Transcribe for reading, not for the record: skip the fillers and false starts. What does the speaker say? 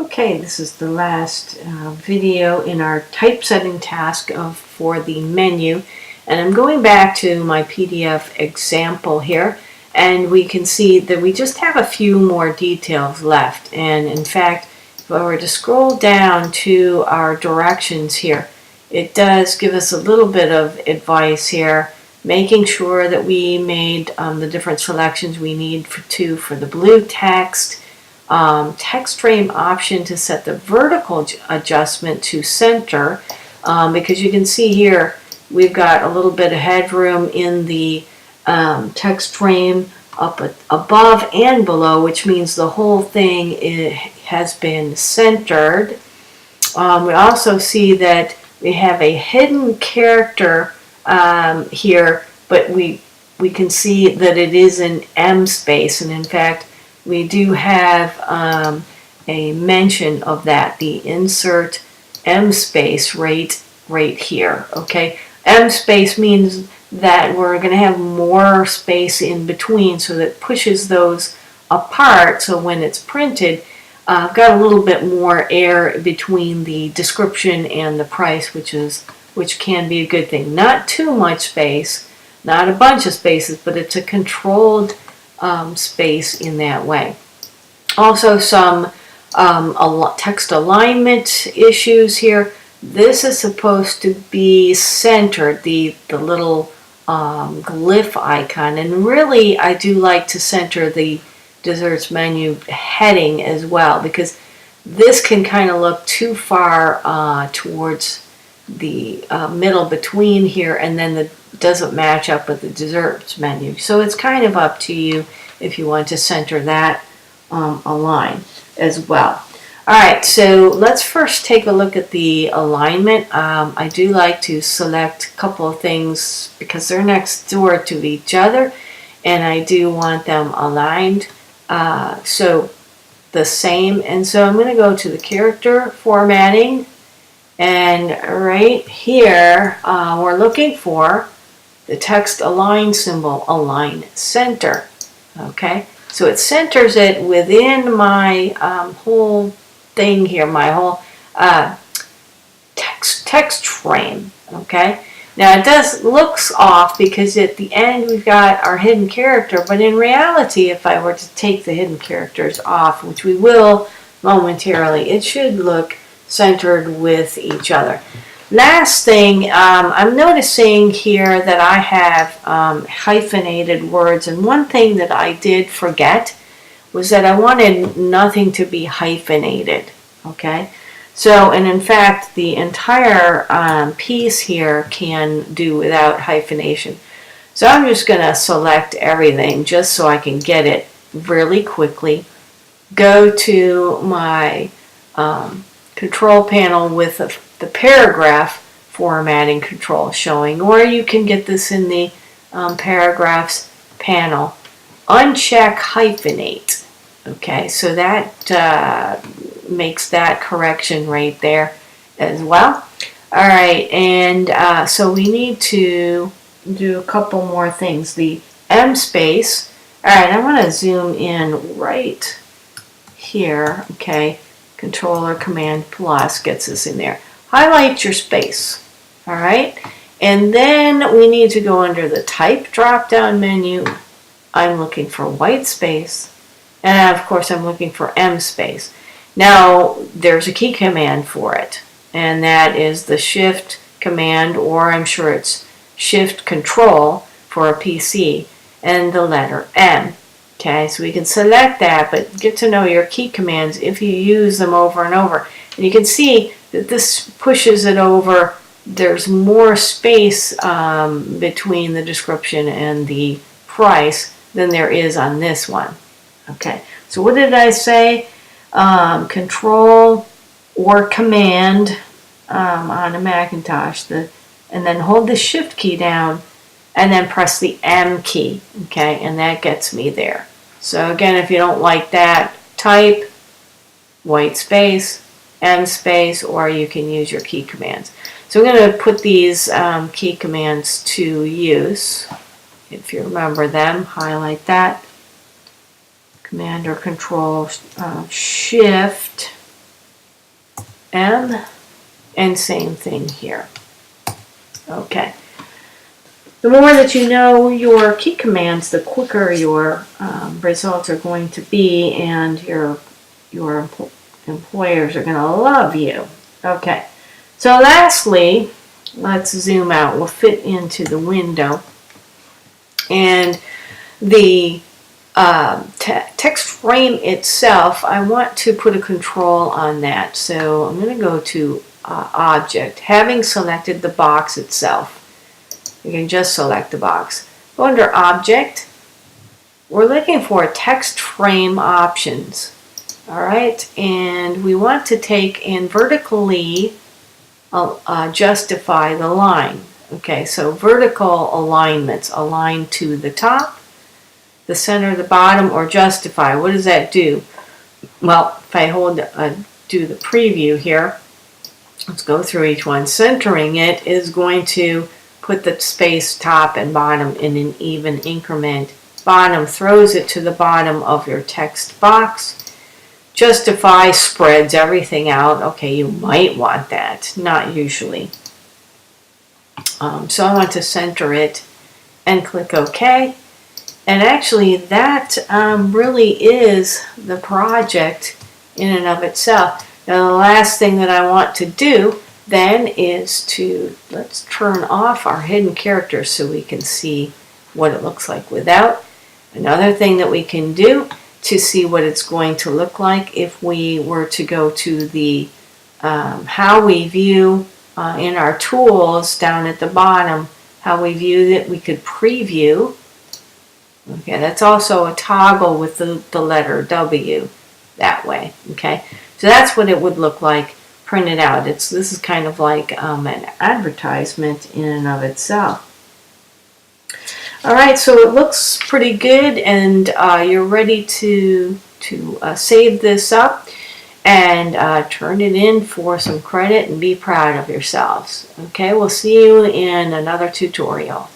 Okay, this is the last video in our typesetting task for the menu, and I'm going back to my PDF example here, and we can see that we just have a few more details left. And in fact, if I were to scroll down to our directions here, it does give us a little bit of advice here, making sure that we made the different selections we need for the blue text. Text frame option to set the vertical adjustment to center, because you can see here we've got a little bit of headroom in the text frame up above and below, which means the whole thing has been centered. We also see that we have a hidden character here, but we can see that it is an M space, and in fact we do have a mention of that, the insert M space right here. Okay, M space means that we're going to have more space in between, so that pushes those apart, so when it's printed, I've got a little bit more air between the description and the price, which can be a good thing. Not too much space, not a bunch of spaces, but it's a controlled space in that way. Also some text alignment issues here. This is supposed to be centered, the little glyph icon, and really I do like to center the desserts menu heading as well, because this can kind of look too far towards the middle between here, and then it doesn't match up with the desserts menu. So it's kind of up to you if you want to center that align as well. Alright, so let's first take a look at the alignment. I do like to select a couple of things because they're next door to each other, and I do want them aligned so the same. And so I'm going to go to the character formatting, and right here we're looking for the text align symbol, align center. Okay, so it centers it within my whole thing here, my whole text frame. Okay, now it looks off because at the end we've got our hidden character, but in reality, if I were to take the hidden characters off, which we will momentarily, it should look centered with each other. Last thing, I'm noticing here that I have hyphenated words, and one thing that I did forget was that I wanted nothing to be hyphenated. Okay, so, and in fact the entire piece here can do without hyphenation. So I'm just going to select everything just so I can get it really quickly. Go to my control panel with the paragraph formatting control showing, or you can get this in the paragraphs panel. Uncheck hyphenate. Okay, so that makes that correction right there as well. Alright, and so we need to do a couple more things. The M space. Alright, I want to zoom in right here. Okay, Control or Command plus gets us in there. Highlight your space. Alright, and then we need to go under the type drop down menu. I'm looking for white space, and of course I'm looking for M space. Now there's a key command for it, and that is the Shift command, or I'm sure it's Shift Control for a PC, and the letter M. Okay, so we can select that, but get to know your key commands if you use them over and over. And you can see that this pushes it over. There's more space between the description and the price than there is on this one. Okay, so what did I say? Control or Command on a Macintosh, and then hold the Shift key down and then press the M key. Okay, and that gets me there. So again, if you don't like that, type white space, M space, or you can use your key commands. So I'm going to put these key commands to use. If you remember them, highlight that. Command or Control, Shift, M, and same thing here. Okay. The more that you know your key commands, the quicker your results are going to be, and your employers are going to love you. Okay. So lastly, let's zoom out. We'll fit into the window. And the text frame itself, I want to put a control on that. So I'm going to go to Object. Having selected the box itself, you can just select the box. Go under Object. We're looking for text frame options. All right, and we want to take and vertically justify the line. Okay, so vertical alignments, align to the top, the center, the bottom, or justify. What does that do? Well, if I do the preview here, let's go through each one. Centering it is going to put the space top and bottom in an even increment. Bottom throws it to the bottom of your text box. Justify spreads everything out. Okay, you might want that, not usually. So I want to center it and click OK. And actually that really is the project in and of itself. Now the last thing that I want to do then is let's turn off our hidden characters so we can see what it looks like without. Another thing that we can do to see what it's going to look like if we were to go to the how we view in our tools down at the bottom, how we view it, we could preview. Okay, that's also a toggle with the letter W that way. Okay, so that's what it would look like printed out. This is kind of like an advertisement in and of itself. All right, so it looks pretty good, and you're ready to save this up and turn it in for some credit and be proud of yourselves. Okay, we'll see you in another tutorial.